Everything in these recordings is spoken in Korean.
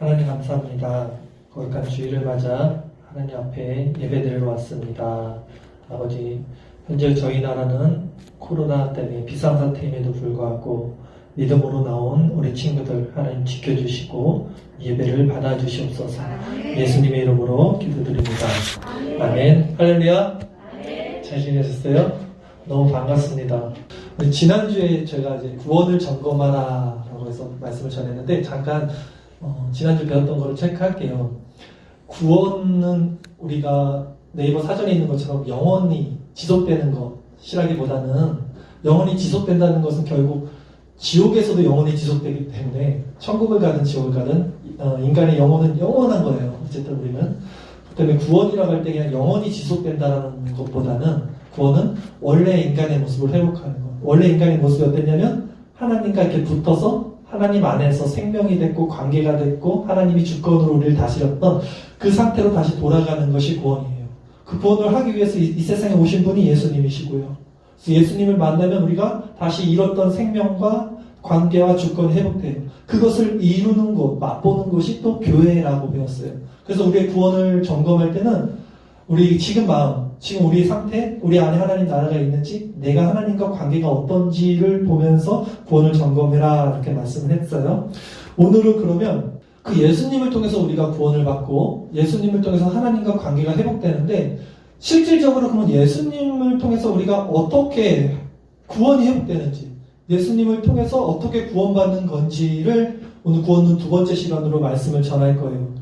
하나님 감사합니다. 거룩한 주일을 맞아 하나님 앞에 예배드리러 왔습니다. 아버지, 현재 저희 나라는 코로나 때문에 비상사태임에도 불구하고 믿음으로 나온 우리 친구들 하나님 지켜주시고 예배를 받아주시옵소서. 예수님의 이름으로 기도드립니다. 아멘. 할렐루야. 잘 지내셨어요? 너무 반갑습니다. 지난주에 제가 이제 구원을 점검하라라고 해서 말씀을 전했는데 잠깐 지난주 배웠던 거를 체크할게요. 구원은 우리가 네이버 사전에 있는 것처럼 영원히 지속되는 것이라기보다는 영원히 지속된다는 것은 결국 지옥에서도 영원히 지속되기 때문에 천국을 가든 지옥을 가든 인간의 영혼은 영원한 거예요. 어쨌든 우리는. 그 때문에 구원이라고 할 때 그냥 영원히 지속된다는 것보다는 구원은 원래 인간의 모습을 회복하는 것. 원래 인간의 모습이 어땠냐면 하나님과 이렇게 붙어서 하나님 안에서 생명이 됐고 관계가 됐고 하나님이 주권으로 우리를 다스렸던 그 상태로 다시 돌아가는 것이 구원이에요. 그 구원을 하기 위해서 이 세상에 오신 분이 예수님이시고요. 그래서 예수님을 만나면 우리가 다시 잃었던 생명과 관계와 주권이 회복돼요. 그것을 이루는 곳, 맛보는 곳이 또 교회라고 배웠어요. 그래서 우리의 구원을 점검할 때는 우리 지금 마음, 지금 우리의 상태, 우리 안에 하나님 나라가 있는지, 내가 하나님과 관계가 어떤지를 보면서 구원을 점검해라 이렇게 말씀을 했어요. 오늘은 그러면 그 예수님을 통해서 우리가 구원을 받고 예수님을 통해서 하나님과 관계가 회복되는데 실질적으로 그러면 예수님을 통해서 우리가 어떻게 구원이 회복되는지, 예수님을 통해서 어떻게 구원받는 건지를 오늘 구원론 두 번째 시간으로 말씀을 전할 거예요.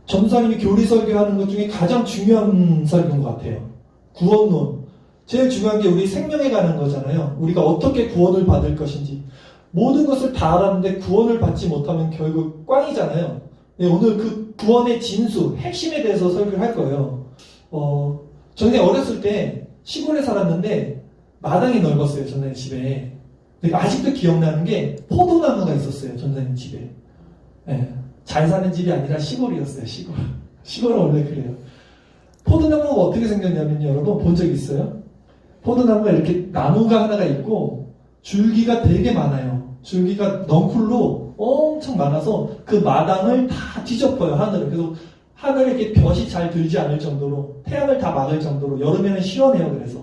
전도사님이 교리 설교하는 것 중에 가장 중요한 설교인 것 같아요. 구원론. 제일 중요한 게 우리 생명에 관한 거잖아요. 우리가 어떻게 구원을 받을 것인지. 모든 것을 다 알았는데 구원을 받지 못하면 결국 꽝이잖아요. 네, 오늘 그 구원의 진수, 핵심에 대해서 설교를 할 거예요. 저는 어렸을 때 시골에 살았는데 마당이 넓었어요. 전사님 집에. 아직도 기억나는 게 포도나무가 있었어요. 전사님 집에. 네. 잘 사는 집이 아니라 시골이었어요. 시골은 원래 그래요. 포도나무가 어떻게 생겼냐면 여러분 본 적 있어요? 포도나무가 이렇게 나무가 하나가 있고 줄기가 되게 많아요. 줄기가 넝쿨로 엄청 많아서 그 마당을 다 뒤덮어요. 하늘을. 그래서 하늘에 이렇게 볕이 잘 들지 않을 정도로 태양을 다 막을 정도로 여름에는 시원해요. 그래서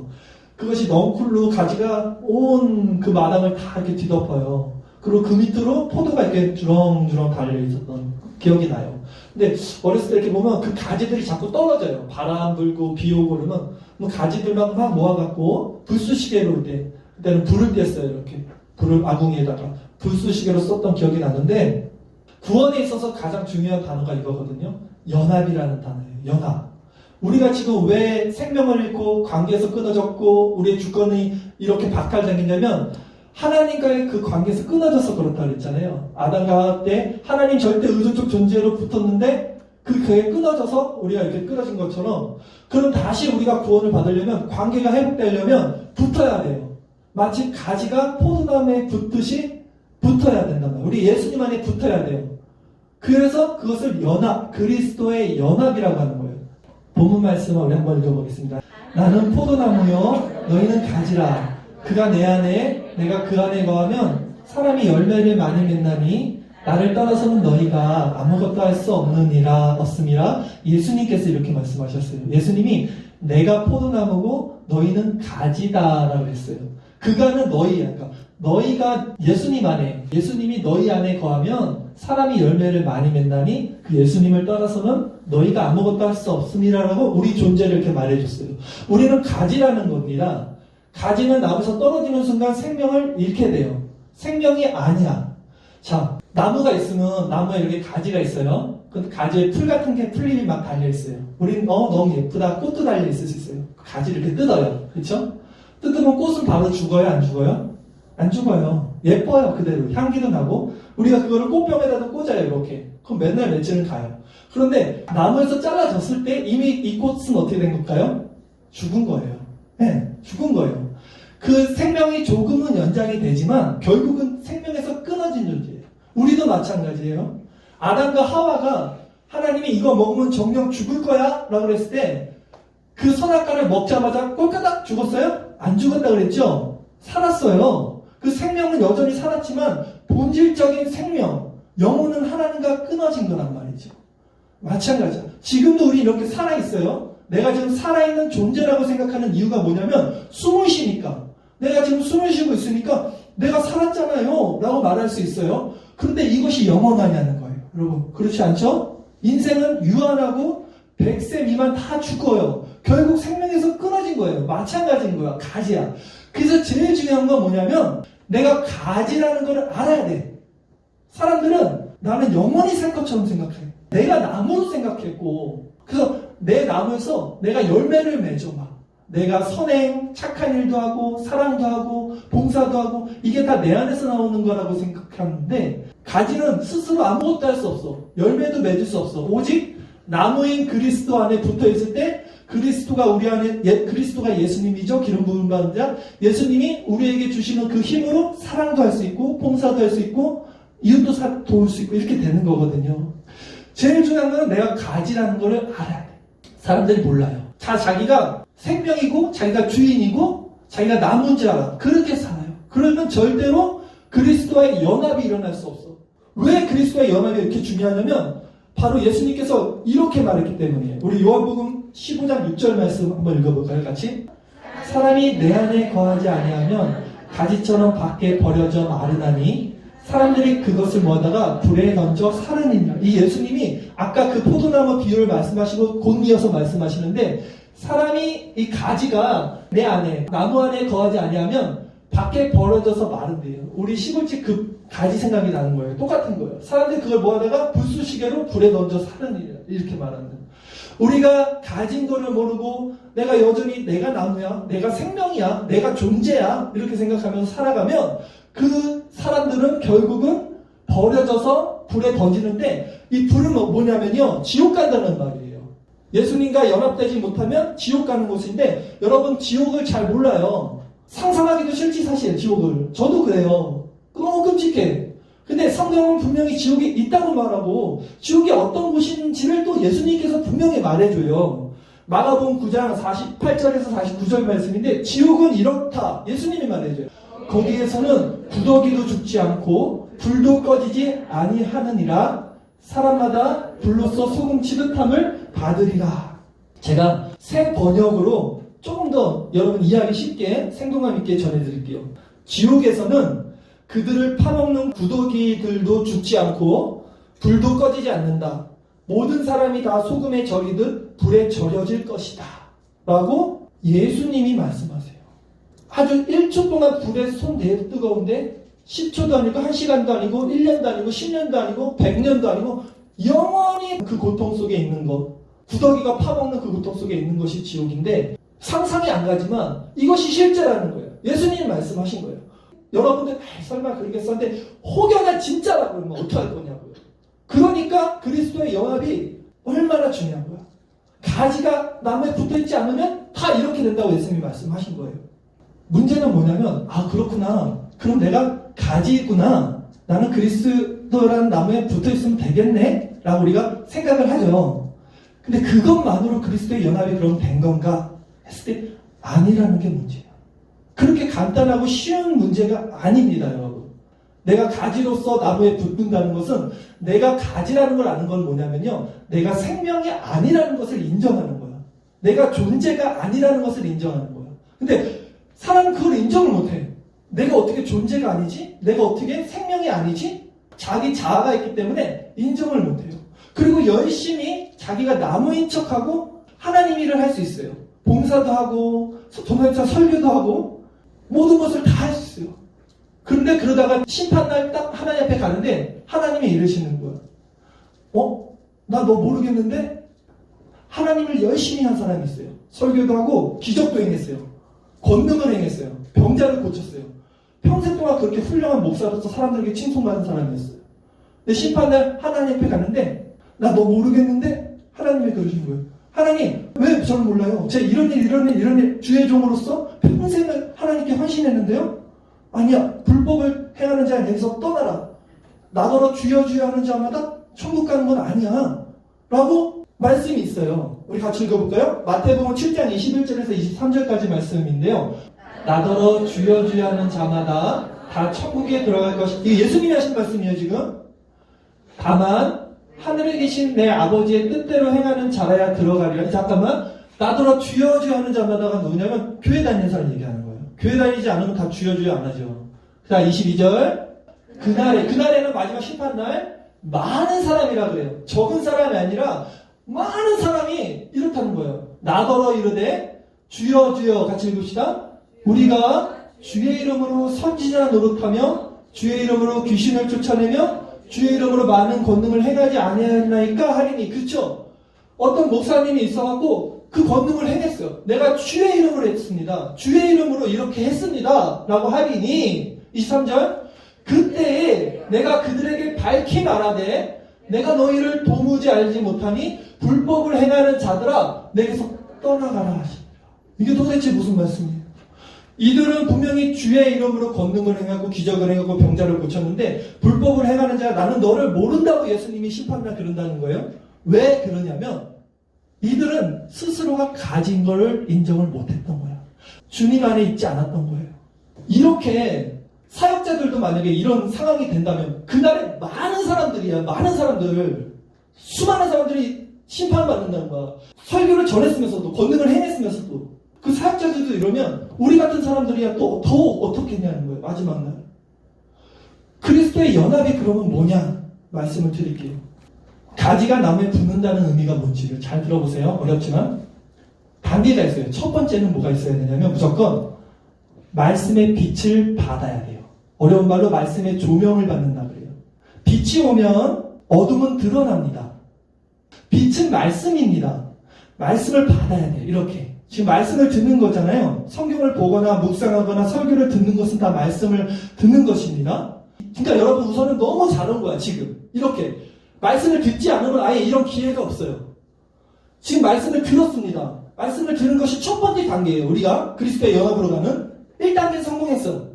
그것이 넝쿨로 가지가 온 그 마당을 다 이렇게 뒤덮어요. 그리고 그 밑으로 포도가 이렇게 주렁주렁 달려 있었던 기억이 나요. 근데 어렸을 때 이렇게 보면 그 가지들이 자꾸 떨어져요. 바람 불고 비 오고 그러면 가지들만 막 모아갖고 불쑤시개로 그때는 불을 뗐어요. 이렇게 불을 아궁이에다가 불쑤시개로 썼던 기억이 나는데 구원에 있어서 가장 중요한 단어가 이거거든요. 연합이라는 단어예요. 연합. 우리가 지금 왜 생명을 잃고 관계에서 끊어졌고 우리의 주권이 이렇게 박탈당했냐면 하나님과의 그 관계에서 끊어져서 그렇다고 그랬잖아요. 아담과 하와 때 하나님 절대 의존적 존재로 붙었는데 그게 끊어져서 우리가 이렇게 끊어진 것처럼 그럼 다시 우리가 구원을 받으려면 관계가 회복되려면 붙어야 돼요. 마치 가지가 포도나무에 붙듯이 붙어야 된단 말이에요. 우리 예수님 안에 붙어야 돼요. 그래서 그것을 연합, 그리스도의 연합이라고 하는 거예요. 본문 말씀을 우리 한번 읽어보겠습니다. 나는 포도나무요 너희는 가지라. 그가 내 안에 내가 그 안에 거하면 사람이 열매를 많이 맺나니 나를 떠나서는 너희가 아무것도 할 수 없음이라. 예수님께서 이렇게 말씀하셨어요. 예수님이 내가 포도나무고 너희는 가지다라고 했어요. 그가는 너희야. 그러니까 너희가 예수님 안에, 예수님이 너희 안에 거하면 사람이 열매를 많이 맺나니 그 예수님을 떠나서는 너희가 아무것도 할 수 없음이라라고 우리 존재를 이렇게 말해줬어요. 우리는 가지라는 겁니다. 가지는 나무에서 떨어지는 순간 생명을 잃게 돼요. 생명이 아니야. 자, 나무가 있으면 나무에 이렇게 가지가 있어요. 그 가지에 풀 같은 게 풀잎이 막 달려있어요. 우리는 너무 예쁘다. 꽃도 달려있을 수 있어요. 그 가지를 이렇게 뜯어요. 그렇죠? 뜯으면 꽃은 바로 죽어요? 안 죽어요? 안 죽어요. 예뻐요. 그대로. 향기도 나고 우리가 그거를 꽃병에다도 꽂아요. 이렇게. 그럼 맨날 며칠은 가요. 그런데 나무에서 잘라졌을 때 이미 이 꽃은 어떻게 된 걸까요? 죽은 거예요. 네, 죽은 거예요. 그 생명이 조금은 연장이 되지만 결국은 생명에서 끊어진 존재예요. 우리도 마찬가지예요. 아담과 하와가 하나님이 이거 먹으면 정령 죽을 거야 라고 그랬을 때 그 선악과를 먹자마자 꼴까닥 죽었어요? 안 죽었다 그랬죠? 살았어요. 그 생명은 여전히 살았지만 본질적인 생명, 영혼은 하나님과 끊어진 거란 말이죠. 마찬가지야. 지금도 우리 이렇게 살아있어요. 내가 지금 살아있는 존재라고 생각하는 이유가 뭐냐면 숨을 쉬니까. 내가 지금 숨을 쉬고 있으니까 내가 살았잖아요 라고 말할 수 있어요. 그런데 이것이 영원하냐는 거예요. 여러분 그렇지 않죠? 인생은 유한하고 100세 미만 다 죽어요. 결국 생명에서 끊어진 거예요. 마찬가지인 거야. 가지야. 그래서 제일 중요한 건 뭐냐면 내가 가지라는 걸 알아야 돼. 사람들은 나는 영원히 살 것처럼 생각해. 내가 나무로 생각했고 그래서 내 나무에서 내가 열매를 맺어 막. 내가 선행, 착한 일도 하고 사랑도 하고 봉사도 하고 이게 다 내 안에서 나오는 거라고 생각하는데 가지는 스스로 아무것도 할 수 없어. 열매도 맺을 수 없어. 오직 나무인 그리스도 안에 붙어 있을 때 그리스도가 우리 안에 그리스도가 예수님이죠. 기름 부음 받은 자. 예수님이 우리에게 주시는 그 힘으로 사랑도 할 수 있고 봉사도 할 수 있고 이웃도 도울 수 있고 이렇게 되는 거거든요. 제일 중요한 건 내가 가지라는 거를 알아야 돼. 사람들이 몰라요. 자기가 생명이고 자기가 주인이고 자기가 남은 자 그렇게 살아요. 그러면 절대로 그리스도와의 연합이 일어날 수 없어. 왜 그리스도와의 연합이 이렇게 중요하냐면 바로 예수님께서 이렇게 말했기 때문이에요. 우리 요한복음 15장 6절 말씀 한번 읽어볼까요? 같이? 사람이 내 안에 거하지 아니하면 가지처럼 밖에 버려져 마르나니 사람들이 그것을 모아다가 불에 던져 사르니라. 이 예수님이 아까 그 포도나무 비유를 말씀하시고 곧 이어서 말씀하시는데 사람이 이 가지가 내 안에 나무 안에 거하지 아니하면 밖에 벌어져서 마른대요. 우리 시골집 그 가지 생각이 나는 거예요. 똑같은 거예요. 사람들이 그걸 모아다가 불쑤시개로 불에 던져 사르니라. 이렇게 말하는 거예요. 우리가 가진 거를 모르고 내가 여전히 내가 나무야, 내가 생명이야, 내가 존재야 이렇게 생각하면서 살아가면 그 사람들은 결국은 버려져서 불에 던지는데 이 불은 뭐냐면요 지옥 간다는 말이에요. 예수님과 연합되지 못하면 지옥 가는 곳인데 여러분 지옥을 잘 몰라요. 상상하기도 싫지 사실 지옥을. 저도 그래요. 너무 끔찍해. 근데 성경은 분명히 지옥이 있다고 말하고 지옥이 어떤 곳인지를 또 예수님께서 분명히 말해줘요. 마가복음 9장 48절에서 49절 말씀인데 지옥은 이렇다. 예수님이 말해줘요. 거기에서는 구더기도 죽지 않고 불도 꺼지지 아니하느니라. 사람마다 불로써 소금 취급함을 받으리라. 제가 새 번역으로 조금 더 여러분 이해하기 쉽게 생동감 있게 전해드릴게요. 지옥에서는 그들을 파먹는 구더기들도 죽지 않고 불도 꺼지지 않는다. 모든 사람이 다 소금에 절이듯 불에 절여질 것이다. 라고 예수님이 말씀하세요. 아주 1초 동안 불에 손 대도 뜨거운데 10초도 아니고 1시간도 아니고 1년도 아니고 10년도 아니고 100년도 아니고 영원히 그 고통 속에 있는 것, 구더기가 파먹는 그 고통 속에 있는 것이 지옥인데 상상이 안 가지만 이것이 실제라는 거예요. 예수님이 말씀하신 거예요. 여러분들 설마 그러겠었는데 혹여나 진짜라고 그러면 어떡할 거냐고요. 그러니까 그리스도의 연합이 얼마나 중요한 거야. 가지가 나무에 붙어있지 않으면 다 이렇게 된다고 예수님이 말씀하신 거예요. 문제는 뭐냐면 그렇구나. 그럼 내가 가지구나. 나는 그리스도라는 나무에 붙어있으면 되겠네? 라고 우리가 생각을 하죠. 근데 그것만으로 그리스도의 연합이 그럼 된 건가? 했을 때 아니라는 게 문제예요. 그렇게 간단하고 쉬운 문제가 아닙니다, 여러분. 내가 가지로서 나무에 붙는다는 것은 내가 가지라는 걸 아는 건 뭐냐면요. 내가 생명이 아니라는 것을 인정하는 거야. 내가 존재가 아니라는 것을 인정하는 거야. 근데 사람은 그걸 인정을 못해. 내가 어떻게 존재가 아니지? 내가 어떻게 생명이 아니지? 자기 자아가 있기 때문에 인정을 못해요. 그리고 열심히 자기가 나무인 척하고 하나님 일을 할 수 있어요. 봉사도 하고 동행자 설교도 하고 모든 것을 다 할 수 있어요. 그런데 그러다가 심판날 딱 하나님 앞에 가는데 하나님이 이러시는 거야. 나 너 모르겠는데 하나님을 열심히 한 사람이 있어요. 설교도 하고 기적도 행했어요. 권능을 행했어요. 병자를 고쳤어요. 평생 동안 그렇게 훌륭한 목사로서 사람들에게 칭송받은 사람이었어요. 근데 심판날 하나님 앞에 갔는데 나 너 모르겠는데 하나님이 그러신 거예요. 하나님 왜 저를 몰라요? 제가 이런 일 주의 종으로서 평생을 하나님께 헌신했는데요. 아니야 불법을 행하는 자는 여기서 떠나라. 나더러 주여 주여 하는 자마다 천국 가는 건 아니야 라고 말씀이 있어요. 우리 같이 읽어볼까요? 마태복음 7장 21절에서 23절까지 말씀인데요. 나더러 주여 주여 하는 자마다 다 천국에 들어갈 것이. 이게 예수님이 하신 말씀이에요 지금. 다만 하늘에 계신 내 아버지의 뜻대로 행하는 자라야 들어가리라. 잠깐만. 나더러 주여 주여 하는 자마다가 누구냐면 교회 다니는 사람 얘기하는 거예요. 교회 다니지 않으면 다 주여 주여 안 하죠. 자, 22절. 그날에는 마지막 심판날 많은 사람이라 그래요. 적은 사람이 아니라 많은 사람이 이렇다는 거예요. 나더러 이르되 주여 주여 같이 읽읍시다. 우리가 주의 이름으로 선지자 노릇하며 주의 이름으로 귀신을 쫓아내며 주의 이름으로 많은 권능을 행하지 아니하였나이까 하리니. 그렇죠? 어떤 목사님이 있어갖고 그 권능을 행했어요. 내가 주의 이름으로 했습니다. 주의 이름으로 이렇게 했습니다. 라고 하리니 23절. 그때에 내가 그들에게 밝히 말하되 내가 너희를 도무지 알지 못하니 불법을 행하는 자들아 내게서 떠나가라 하시니라. 이게 도대체 무슨 말씀이에요? 이들은 분명히 주의 이름으로 권능을 행하고 기적을 행하고 병자를 고쳤는데 불법을 행하는 자 나는 너를 모른다고 예수님이 심판날 그런다는 거예요. 왜 그러냐면 이들은 스스로가 가진 것을 인정을 못했던 거야. 주님 안에 있지 않았던 거예요. 이렇게 사역자들도 만약에 이런 상황이 된다면 그날에 많은 사람들이야. 많은 사람들 수많은 사람들이 심판받는다는 거야. 설교를 전했으면서도 권능을 행했으면서도 그 사역자들도 이러면 우리 같은 사람들이야 또 더 어떻게 했냐는 거예요. 마지막 날. 그리스도의 연합이 그러면 뭐냐 말씀을 드릴게요. 가지가 나무에 붙는다는 의미가 뭔지를 잘 들어보세요. 어렵지만 단계가 있어요. 첫 번째는 뭐가 있어야 되냐면 무조건 말씀의 빛을 받아야 돼요. 어려운 말로 말씀의 조명을 받는다 그래요. 빛이 오면 어둠은 드러납니다. 빛은 말씀입니다. 말씀을 받아야 돼요. 이렇게. 지금 말씀을 듣는 거잖아요. 성경을 보거나 묵상하거나 설교를 듣는 것은 다 말씀을 듣는 것입니다. 그러니까 여러분 우선은 너무 잘 온 거야 지금. 이렇게. 말씀을 듣지 않으면 아예 이런 기회가 없어요. 지금 말씀을 들었습니다. 말씀을 들은 것이 첫 번째 단계예요. 우리가 그리스도의 연합으로 가는 1단계 성공했어.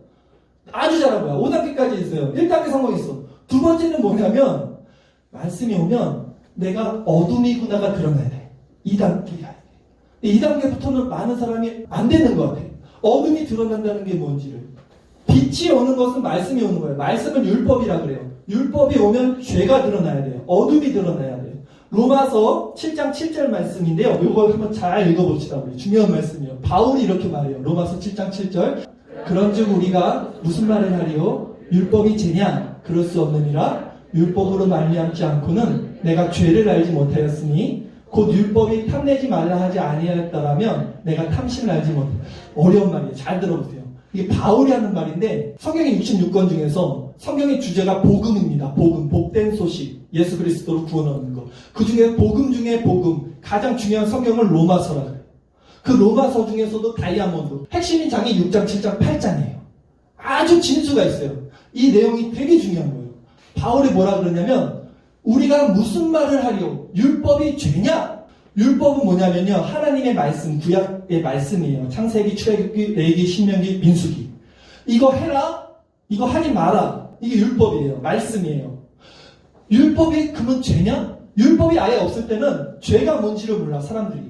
아주 잘한 거야. 5단계까지 있어요. 1단계 성공했어. 두 번째는 뭐냐면 말씀이 오면 내가 어둠이구나가 드러나야 돼. 2단계가. 2단계부터는 많은 사람이 안 되는 것 같아. 어둠이 드러난다는 게 뭔지를. 빛이 오는 것은 말씀이 오는 거예요. 말씀은 율법이라 그래요. 율법이 오면 죄가 드러나야 돼요. 어둠이 드러나야 돼요. 로마서 7장 7절 말씀인데요. 이거 한번 잘 읽어봅시다. 우리 중요한 말씀이에요. 바울이 이렇게 말해요. 로마서 7장 7절. 그런즉 우리가 무슨 말을 하리요? 율법이 죄냐? 그럴 수 없느니라. 율법으로 말미암지 않고는 내가 죄를 알지 못하였으니 곧 율법이 탐내지 말라 하지 아니하였더라면 내가 탐심을 알지 못해. 어려운 말이에요. 잘 들어보세요. 이게 바울이 하는 말인데 성경의 66권 중에서 성경의 주제가 복음입니다. 복음, 복된 소식, 예수 그리스도로 구원 얻는 것. 그 중에 복음 중에 복음, 가장 중요한 성경은 로마서라 그래요. 그 로마서 중에서도 다이아몬드, 핵심인 장이 6장, 7장, 8장이에요. 아주 진수가 있어요. 이 내용이 되게 중요한 거예요. 바울이 뭐라 그러냐면 우리가 무슨 말을 하리요? 율법이 죄냐? 율법은 뭐냐면요. 하나님의 말씀, 구약의 말씀이에요. 창세기, 출애굽기, 레위기, 신명기, 민수기. 이거 해라. 이거 하지 마라. 이게 율법이에요. 말씀이에요. 율법이 그러면 죄냐? 율법이 아예 없을 때는 죄가 뭔지를 몰라 사람들이.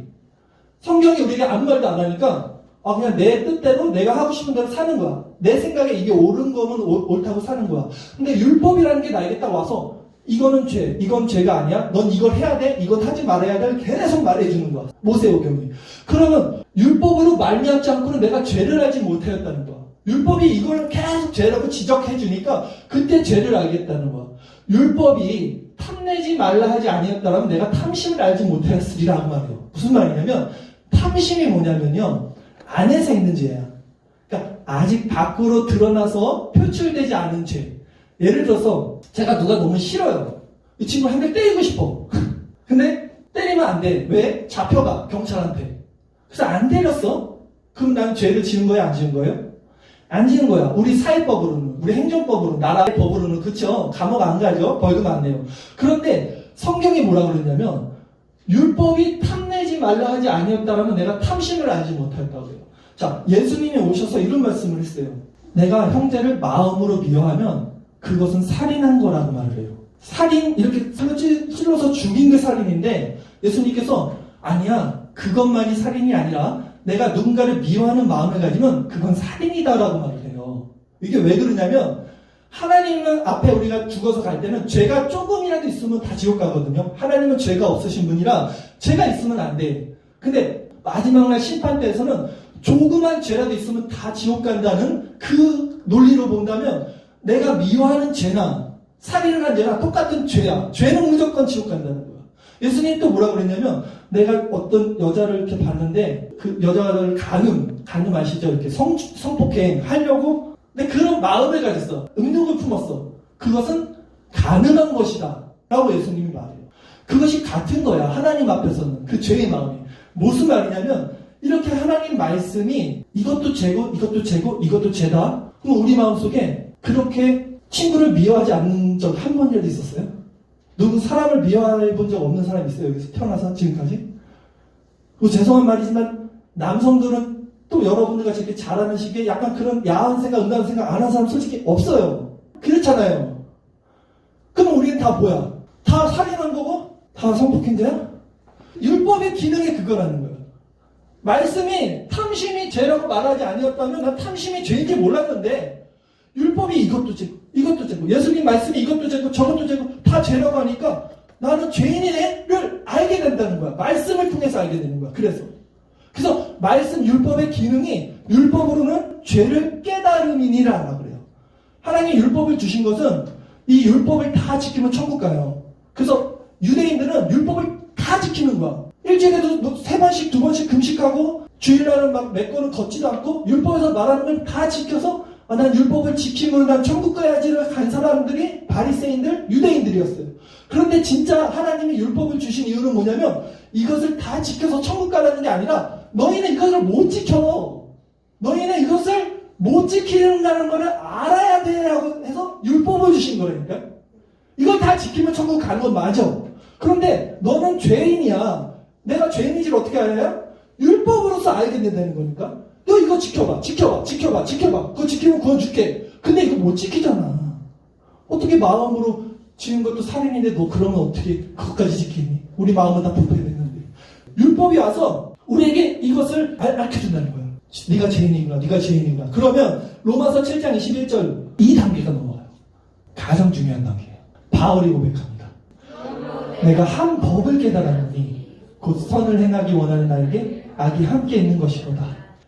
성경이 우리에게 아무 말도 안 하니까 그냥 내 뜻대로 내가 하고 싶은 대로 사는 거야. 내 생각에 이게 옳은 거면 옳다고 사는 거야. 근데 율법이라는 게 나에게 딱 와서 이거는 죄, 이건 죄가 아니야. 넌 이걸 해야 돼, 이건 하지 말아야 돼. 계속 말해주는 거야. 모세오경이. 그러면 율법으로 말미암지 않고는 내가 죄를 알지 못하였다는 거야. 율법이 이걸 계속 죄라고 지적해주니까 그때 죄를 알겠다는 거야. 율법이 탐내지 말라 하지 아니었다면 내가 탐심을 알지 못하였으리라고 말해요. 무슨 말이냐면 탐심이 뭐냐면요. 안에서 있는 죄야. 그러니까 아직 밖으로 드러나서 표출되지 않은 죄. 예를 들어서 제가 누가 너무 싫어요. 이 친구 한 대 때리고 싶어. 근데 때리면 안 돼. 왜? 잡혀가 경찰한테. 그래서 안 때렸어. 그럼 난 죄를 지은 거야 안 지은 거예요? 안 지은 거야. 우리 사회법으로는, 우리 행정법으로는, 나라의 법으로는 그쵸? 감옥 안 가죠? 벌금 안 내요. 그런데 성경이 뭐라 그러냐면 율법이 탐내지 말라 하지 아니었다라면 내가 탐심을 알지 못했다고 해요. 자, 예수님이 오셔서 이런 말씀을 했어요. 내가 형제를 마음으로 미워하면 그것은 살인한 거라고 말을 해요. 살인, 이렇게 찔러서 죽인 게 살인인데 예수님께서 아니야, 그것만이 살인이 아니라 내가 누군가를 미워하는 마음을 가지면 그건 살인이다라고 말을 해요. 이게 왜 그러냐면 하나님 앞에 우리가 죽어서 갈 때는 죄가 조금이라도 있으면 다 지옥 가거든요. 하나님은 죄가 없으신 분이라 죄가 있으면 안 돼. 근데 마지막 날 심판 때에서는 조그만 죄라도 있으면 다 지옥 간다는 그 논리로 본다면 내가 미워하는 죄나 살인을 한 죄나 똑같은 죄야. 죄는 무조건 지옥 간다는 거야. 예수님이 또 뭐라고 그랬냐면 내가 어떤 여자를 이렇게 봤는데 그 여자를 간음 아시죠? 이렇게 성폭행 하려고 근데 그런 마음을 가졌어. 음욕을 품었어. 그것은 가능한 것이다. 라고 예수님이 말해요. 그것이 같은 거야. 하나님 앞에서는. 그 죄의 마음이. 무슨 말이냐면 이렇게 하나님 말씀이 이것도 죄고 이것도 죄고 이것도 죄다. 그럼 우리 마음속에 그렇게 친구를 미워하지 않는 적 한 번이라도 있었어요? 누구 사람을 미워해 본 적 없는 사람 있어요? 여기서 태어나서 지금까지? 그리고 죄송한 말이지만 남성들은 또 여러분들 같이 이렇게 잘하는 식의 약간 그런 야한 생각, 은다는 생각 안 하는 사람 솔직히 없어요. 그렇잖아요. 그럼 우리는 다 뭐야? 다 살인한 거고? 다 성폭행자야? 율법의 기능이 그거라는 거예요. 말씀이 탐심이 죄라고 말하지 아니었다면 난 탐심이 죄인지 몰랐는데 율법이 이것도 죄고 이것도 죄고 예수님 말씀이 이것도 죄고 저것도 죄고 다 죄라고 하니까 나는 죄인이네를 알게 된다는 거야. 말씀을 통해서 알게 되는 거야. 그래서 말씀 율법의 기능이 율법으로는 죄를 깨달음이니라 그래요. 하나님이 율법을 주신 것은 이 율법을 다 지키면 천국 가요. 그래서 유대인들은 율법을 다 지키는 거야. 일주일에도 3번씩 2번씩 금식하고 주일날은 막 몇 번은 걷지도 않고 율법에서 말하는 걸 다 지켜서 난 율법을 지킴으로 난 천국 가야지를 간 사람들이 바리새인들, 유대인들이었어요. 그런데 진짜 하나님이 율법을 주신 이유는 뭐냐면 이것을 다 지켜서 천국 가라는 게 아니라 너희는 이것을 못 지켜. 너희는 이것을 못 지키는다는 것을 알아야 돼라고 해서 율법을 주신 거라니까. 이걸 다 지키면 천국 가는 건 맞아. 그런데 너는 죄인이야. 내가 죄인인지를 어떻게 알아야? 율법으로서 알게 된다는 거니까. 너 이거 지켜봐. 그거 지키면 구원 줄게. 근데 이거 못 지키잖아. 어떻게 마음으로 지은 것도 살인인데 너 그러면 어떻게 그것까지 지키니? 우리 마음은 다 불패했는데. 율법이 와서 우리에게 이것을 알려준다는 거예요. 네가 죄인이구나. 그러면 로마서 7장 21절 이 단계가 넘어가요. 가장 중요한 단계예요. 바울이 고백합니다. 내가 한 법을 깨달았느니 곧 선을 행하기 원하는 나에게 악이 함께 있는 것이로다.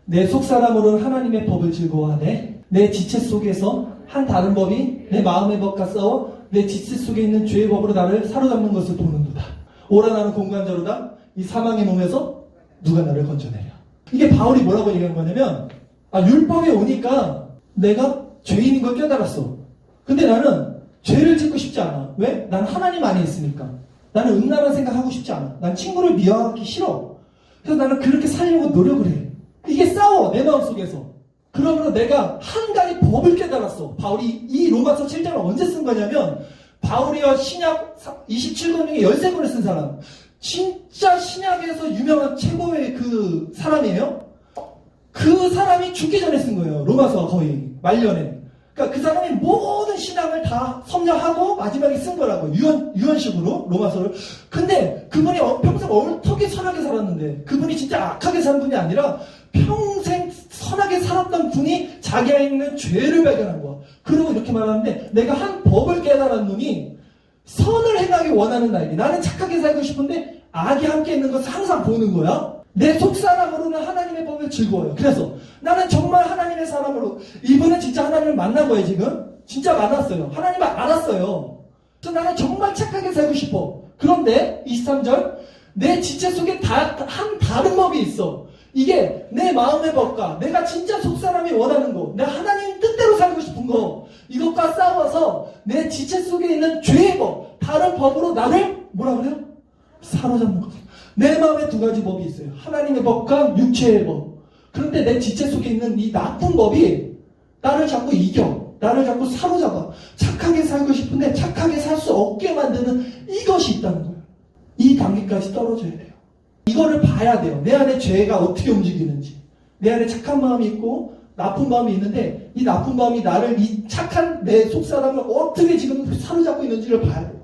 내 속사람으로는 하나님의 법을 즐거워하네. 내 지체 속에서 한 다른 법이 내 마음의 법과 싸워 내 지체 속에 있는 죄의 법으로 나를 사로잡는 것을 보는도다. 오라 나는 공관자로다. 이 사망의 몸에서 누가 나를 건져내랴. 이게 바울이 뭐라고 얘기한 거냐면 율법에 오니까 내가 죄인인 걸 깨달았어. 근데 나는 죄를 짓고 싶지 않아. 왜? 난 하나님 안에 있으니까. 나는 음란한 생각하고 싶지 않아. 난 친구를 미워하기 싫어. 그래서 나는 그렇게 살려고 노력을 해. 이게 싸워 내 마음속에서. 그러므로 내가 한 가지 법을 깨달았어. 바울이 이 로마서 7장을 언제 쓴 거냐면 바울이와 신약 27권 중에 13권을 쓴 사람. 진짜 신약에서 유명한 최고의 그 사람이에요. 그 사람이 죽기 전에 쓴 거예요. 로마서 거의 말년에. 그러니까 그 사람이 모든 신앙을 다 섭렵하고 마지막에 쓴 거라고. 유언식으로 로마서를. 근데 그분이 평생 어떻게 선하게 살았는데 그분이 진짜 악하게 산 분이 아니라 평생 선하게 살았던 분이 자기 안에 있는 죄를 발견한 거야. 그리고 이렇게 말하는데 내가 한 법을 깨달았노니 선을 행하기 원하는 나에게. 나는 착하게 살고 싶은데 악이 함께 있는 것을 항상 보는 거야. 내 속사람으로는 하나님의 법을 즐거워요. 그래서 나는 정말 하나님의 사람으로 이분은 진짜 하나님을 만난 거예요. 지금 진짜 만났어요. 하나님을 알았어요. 그래서 나는 정말 착하게 살고 싶어. 그런데 23절 내 지체 속에 한 다른 법이 있어. 이게 내 마음의 법과 내가 진짜 속사람이 원하는 거, 내가 하나님 뜻대로 살고 싶은 거, 이것과 싸워서 내 지체 속에 있는 죄의 법, 다른 법으로 나를 뭐라 그래요? 사로잡는 거죠. 내 마음에 두 가지 법이 있어요. 하나님의 법과 육체의 법. 그런데 내 지체 속에 있는 이 나쁜 법이 나를 자꾸 이겨. 나를 자꾸 사로잡아. 착하게 살고 싶은데 착하게 살 수 없게 만드는 이것이 있다는 거예요. 이 단계까지 떨어져야 돼요. 이거를 봐야 돼요. 내 안에 죄가 어떻게 움직이는지. 내 안에 착한 마음이 있고 나쁜 마음이 있는데 이 나쁜 마음이 나를 이 착한 내 속사람을 어떻게 지금 사로잡고 있는지를 봐야 돼요.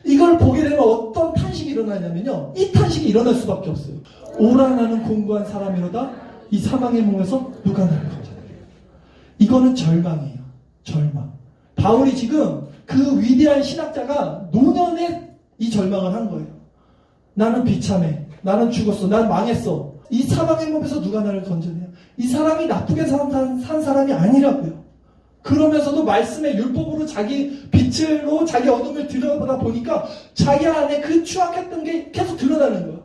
이걸 보게 되면 어떤 탄식이 일어나냐면요. 이 탄식이 일어날 수밖에 없어요. 오라 나는 공고한 사람이로다. 이 사망의 몸에서 누가 나를 건져내리요. 이거는 절망이에요. 절망. 바울이 지금 그 위대한 신학자가 노년에 이 절망을 한 거예요. 나는 비참해. 나는 죽었어. 난 망했어. 이 사망의 몸에서 누가 나를 건져내요? 이 사람이 나쁘게 산 사람이 아니라고요. 그러면서도 말씀의 율법으로 자기 빛으로 자기 어둠을 들여다보다 보니까 자기 안에 그 추악했던 게 계속 드러나는 거야.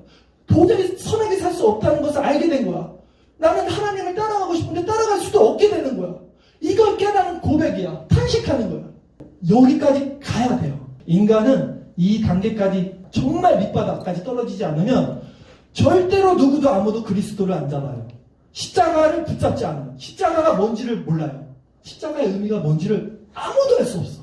도저히 선하게 살 수 없다는 것을 알게 된 거야. 나는 하나님을 따라가고 싶은데 따라갈 수도 없게 되는 거야. 이걸 깨달은 고백이야. 탄식하는 거야. 여기까지 가야 돼요. 인간은 이 단계까지 정말 밑바닥까지 떨어지지 않으면 절대로 누구도 아무도 그리스도를 안 잡아요. 십자가를 붙잡지 않아요. 십자가가 뭔지를 몰라요. 십자가의 의미가 뭔지를 아무도 알 수 없어.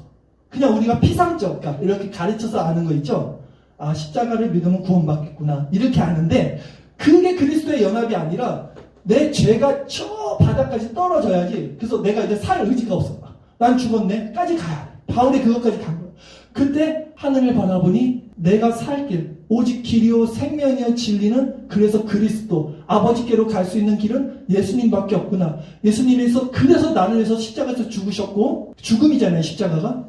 그냥 우리가 피상적, 그러니까 이렇게 가르쳐서 아는 거 있죠? 아, 십자가를 믿으면 구원받겠구나. 이렇게 아는데, 그게 그리스도의 연합이 아니라, 내 죄가 저 바닥까지 떨어져야지. 그래서 내가 이제 살 의지가 없어. 난 죽었네. 까지 가야 돼. 바울이 그것까지 간 거야. 그때 하늘을 바라보니, 내가 살 길, 오직 길이요 생명이요 진리는 그래서 그리스도 아버지께로 갈 수 있는 길은 예수님밖에 없구나. 예수님에서 그래서 나를 위해서 십자가에서 죽으셨고 죽음이잖아요. 십자가가.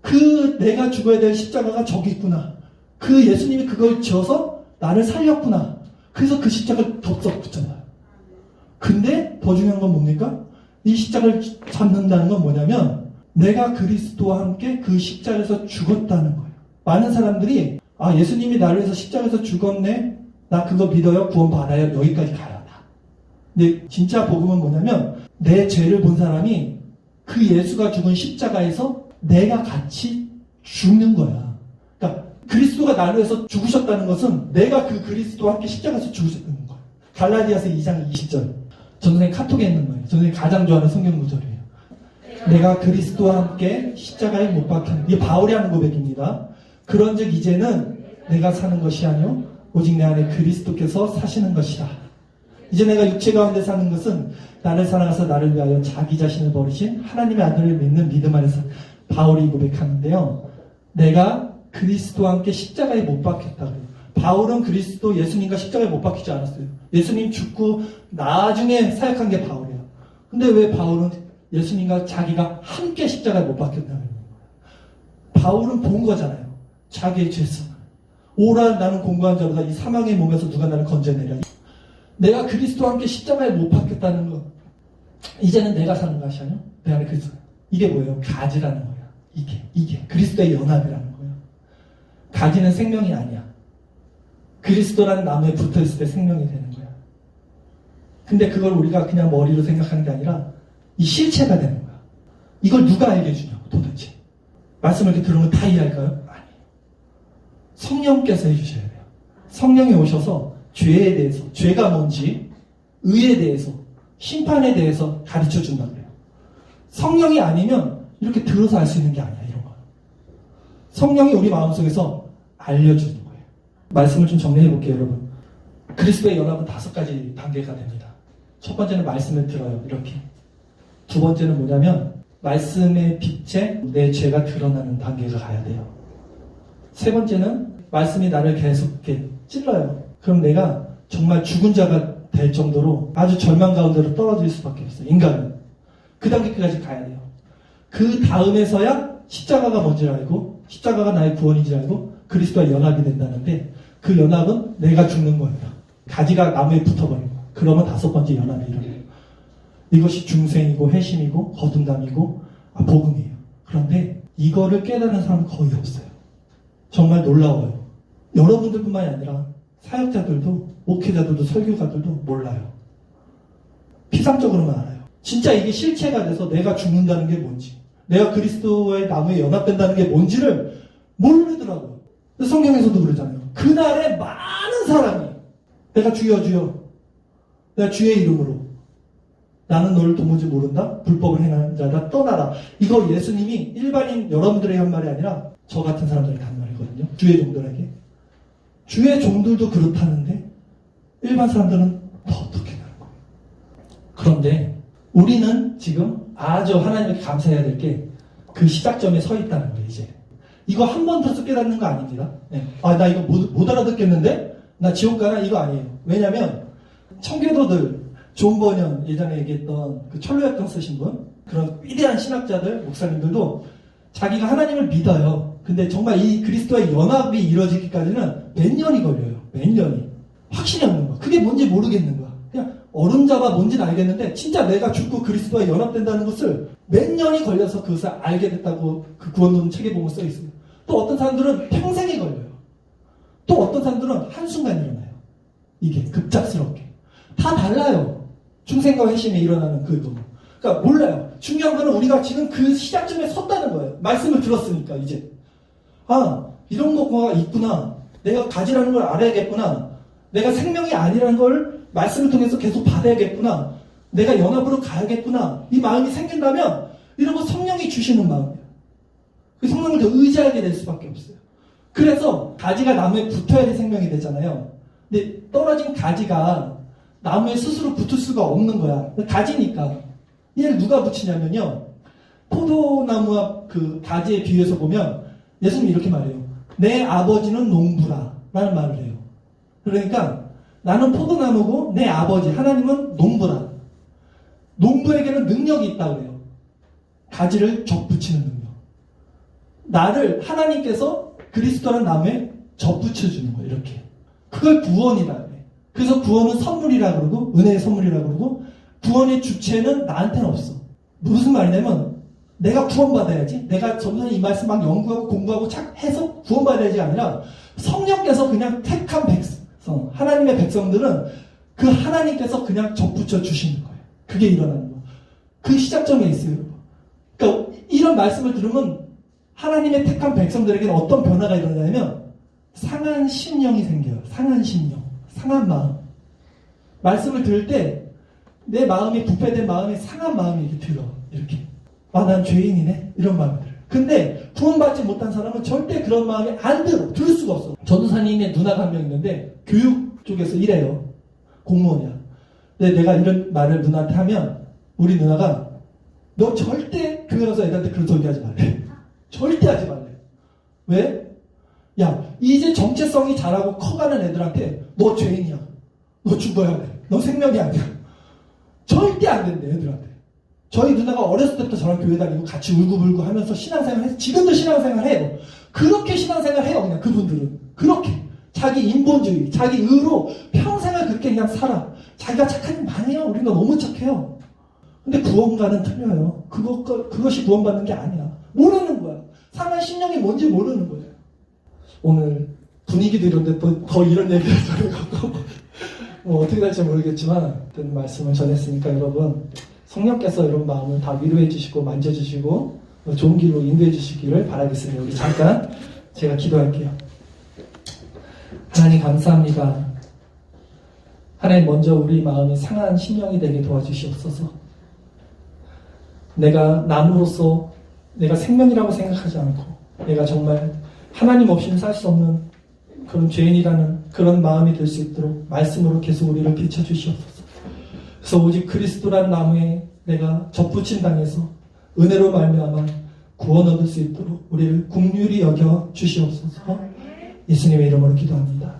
그 내가 죽어야 될 십자가가 저기 있구나. 그 예수님이 그걸 지어서 나를 살렸구나. 그래서 그 십자가를 덥석 붙잖아요. 근데 더 중요한 건 뭡니까? 이 십자가를 잡는다는 건 뭐냐면 내가 그리스도와 함께 그 십자가에서 죽었다는 거예요. 많은 사람들이 아, 예수님이 나를 위해서 십자가에서 죽었네. 나 그거 믿어요. 구원 받아요. 여기까지 가야 돼. 근데 진짜 복음은 뭐냐면 내 죄를 본 사람이 그 예수가 죽은 십자가에서 내가 같이 죽는 거야. 그러니까 그리스도가 나를 위해서 죽으셨다는 것은 내가 그 그리스도와 함께 십자가에서 죽으셨다는 거야. 갈라디아서 2장 20절. 전선생 카톡에 있는 거예요. 전선생이 가장 좋아하는 성경 구절이에요. 내가 그리스도와 함께 십자가에 못 박혔네. 이게 바울이 하는 고백입니다. 그런즉 이제는 내가 사는 것이 아니요 오직 내 안에 그리스도께서 사시는 것이다. 이제 내가 육체 가운데 사는 것은 나를 사랑하사 나를 위하여 자기 자신을 버리신 하나님의 아들을 믿는 믿음 안에서 바울이 고백하는데요. 내가 그리스도와 함께 십자가에 못 박혔다고요. 바울은 그리스도 예수님과 십자가에 못 박히지 않았어요. 예수님 죽고 나중에 사역한 게 바울이에요. 근데 왜 바울은 예수님과 자기가 함께 십자가에 못 박혔냐는 거예요. 바울은 본 거잖아요. 자기의 죄성. 오라 나는 공고한 자로다. 이 사망의 몸에서 누가 나를 건져내랴. 내가 그리스도와 함께 십자가에 못 박혔다는 거. 이제는 내가 사는 것이 아니요 내 안에 그리스도. 이게 뭐예요? 가지라는 거야. 이게 그리스도의 연합이라는 거예요. 가지는 생명이 아니야. 그리스도라는 나무에 붙어있을 때 생명이 되는 거야. 근데 그걸 우리가 그냥 머리로 생각하는 게 아니라 이 실체가 되는 거야. 이걸 누가 알게 해주냐고 도대체. 말씀을 이렇게 들으면 다 이해할까요? 아니에요. 성령께서 해주셔야 돼요. 성령이 오셔서 죄에 대해서, 죄가 뭔지, 의에 대해서, 심판에 대해서 가르쳐 준다고 해요. 성령이 아니면 이렇게 들어서 알 수 있는 게 아니야, 이런 거. 성령이 우리 마음속에서 알려주는 거예요. 말씀을 좀 정리해 볼게요, 여러분. 그리스도의 연합은 5가지 단계가 됩니다. 첫 번째는 말씀을 들어요, 이렇게. 두 번째는 뭐냐면, 말씀의 빛에 내 죄가 드러나는 단계가 가야 돼요. 세 번째는 말씀이 나를 계속 이렇게 찔러요. 그럼 내가 정말 죽은 자가 될 정도로 아주 절망 가운데로 떨어질 수밖에 없어요. 인간은. 그 단계까지 가야 돼요. 그 다음에서야 십자가가 뭔지를 알고 십자가가 나의 구원인지 알고 그리스도와 연합이 된다는데 그 연합은 내가 죽는 거예요. 가지가 나무에 붙어버린 거예요. 그러면 5번째 연합이 일어나요. 이것이 중생이고 회심이고 거듭남이고 복음이에요. 그런데 이거를 깨닫는 사람은 거의 없어요. 정말 놀라워요. 여러분들뿐만이 아니라 사역자들도 목회자들도 설교가들도 몰라요. 피상적으로만 알아요. 진짜 이게 실체가 돼서 내가 죽는다는 게 뭔지, 내가 그리스도와의 나무에 연합된다는 게 뭔지를 모르더라고요. 성경에서도 그러잖아요. 그날에 많은 사람이 내가 주여 주여 내가 주의 이름으로 나는 너를 도무지 모른다. 불법을 행하는 자다. 떠나라. 이거 예수님이 일반인 여러분들에게 한 말이 아니라 저 같은 사람들에게 한 말이거든요. 주의 종들에게. 주의 종들도 그렇다는데 일반 사람들은 더 어떻게 하는 거예요. 그런데 우리는 지금 아주 하나님께 감사해야 될 게 그 시작점에 서 있다는 거예요. 이제 이거 한 번 더 깨닫는 거 아닙니다. 네. 아, 나 이거 못 알아듣겠는데 나 지옥 가나? 이거 아니에요. 왜냐면 청교도들 존 버년 예전에 얘기했던 그 철로역경 쓰신 분, 그런 위대한 신학자들, 목사님들도 자기가 하나님을 믿어요. 근데 정말 이 그리스도와의 연합이 이루어지기까지는 몇 년이 걸려요. 몇 년이. 확신이 없는 거야. 그게 뭔지 모르겠는 거야. 그냥 어른잡아 뭔지는 알겠는데 진짜 내가 죽고 그리스도와 연합된다는 것을 몇 년이 걸려서 그것을 알게 됐다고 그 구원론 책에 보면 써 있어요. 또 어떤 사람들은 평생이 걸려요. 또 어떤 사람들은 한순간 일어나요. 이게 급작스럽게. 다 달라요. 충생과 회심이 일어나는 그거. 그러니까 몰라요. 중요한 거는 우리가 지금 그 시작점에 섰다는 거예요. 말씀을 들었으니까 이제. 아, 이런 거가 있구나. 내가 가지라는 걸 알아야겠구나. 내가 생명이 아니라는 걸 말씀을 통해서 계속 받아야겠구나. 내가 연합으로 가야겠구나. 이 마음이 생긴다면 이런 거 성령이 주시는 마음이에요. 그 성령을 더 의지하게 될 수밖에 없어요. 그래서 가지가 나무에 붙어야지 생명이 되잖아요. 근데 떨어진 가지가 나무에 스스로 붙을 수가 없는 거야. 가지니까. 얘를 누가 붙이냐면요. 포도나무와 그 가지에 비유해서 보면 예수님이 이렇게 말해요. 내 아버지는 농부라 라는 말을 해요. 그러니까 나는 포도나무고 내 아버지 하나님은 농부라. 농부에게는 능력이 있다고 해요. 가지를 접붙이는 능력. 나를 하나님께서 그리스도라는 나무에 접붙여주는 거예요. 이렇게. 그걸 구원이라 해. 그래서 구원은 선물이라 그러고 은혜의 선물이라 그러고 구원의 주체는 나한테는 없어. 무슨 말이냐면 내가 구원받아야지. 내가 전전에 이 말씀 막 연구하고 공부하고 해서 구원받아야지 아니라 성령께서 그냥 택한 백성, 하나님의 백성들은 그 하나님께서 그냥 접붙여 주시는 거예요. 그게 일어나는 거예요. 그 시작점에 있어요. 그러니까 이런 말씀을 들으면 하나님의 택한 백성들에게는 어떤 변화가 일어나냐면 상한 심령이 생겨요. 상한 심령. 상한 마음. 말씀을 들을 때 내 마음이 부패된 마음이 상한 마음이 이렇게 들어. 이렇게. 아, 난 죄인이네? 이런 마음이 들어요. 근데 구원받지 못한 사람은 절대 그런 마음이 안 들어. 들을 수가 없어. 전도사님의 누나가 한 명 있는데 교육 쪽에서 일해요. 공무원이야. 근데 내가 이런 말을 누나한테 하면 우리 누나가 너 절대 교회 가서 애들한테 그런 소리 하지 말래. 절대 하지 말래. 왜? 야, 이제 정체성이 자라고 커가는 애들한테 너 죄인이야. 너 죽어야 돼. 너 생명이 아니야. 절대 안 된대, 애들한테. 저희 누나가 어렸을 때부터 저랑 교회 다니고 같이 울고불고 하면서 신앙생활 해서 지금도 신앙생활 해요. 그렇게 신앙생활 해요, 그냥 그분들은. 그렇게. 자기 인본주의, 자기 의로 평생을 그렇게 그냥 살아. 자기가 착한 일 많이 해요. 우리가 너무 착해요. 근데 구원과는 틀려요. 그것이 구원받는 게 아니야. 모르는 거야. 상한 심령이 뭔지 모르는 거예요. 오늘 분위기도 이런데 또 더 이런 얘기를 전해갖고 뭐 어떻게 될지 모르겠지만 어떤 말씀을 전했으니까 여러분 성령께서 여러분 마음을 다 위로해 주시고 만져주시고 좋은 길로 인도해 주시기를 바라겠습니다. 우리 잠깐 제가 기도할게요. 하나님 감사합니다. 하나님 먼저 우리 마음이 상한 심령이 되게 도와주시옵소서. 내가 나무로서 내가 생명이라고 생각하지 않고 내가 정말 하나님 없이는 살 수 없는 그런 죄인이라는 그런 마음이 될 수 있도록 말씀으로 계속 우리를 비춰주시옵소서. 그래서 오직 그리스도라는 나무에 내가 접붙임 당해서 은혜로 말미암아 구원 얻을 수 있도록 우리를 긍휼히 여겨 주시옵소서. 예수님의 이름으로 기도합니다.